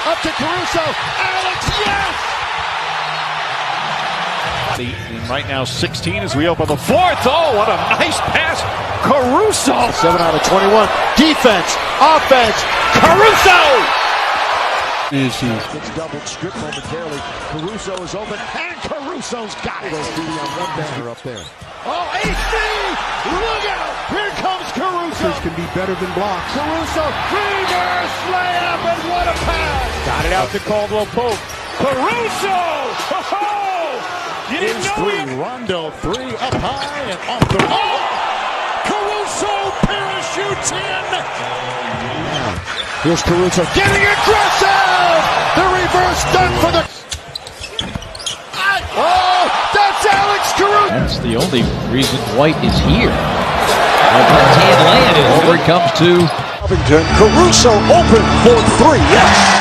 Up to Caruso. Alex, yes! And right now 16 as we open the fourth. Oh, what a nice pass. Caruso. 7 out of 21. Defense, offense, Caruso! Gets doubled, stripped momentarily. Caruso is open, and Caruso's got it. Goes on one banner up there. Oh, AC! Look out! Here comes Caruso! Can be better than blocks. Caruso, reverse layup, and what a pass! Got it out to Caldwell Pope. Caruso! Oh, you didn't know it. Rondo, 3 up high and off the wall. Caruso parachutes in. Here's Caruso getting aggressive. The reverse dunk for the. Oh, that's Alex Caruso. That's the only reason White is here. Left-hand lay-in, over it comes to Covington. Caruso open for 3. Yes.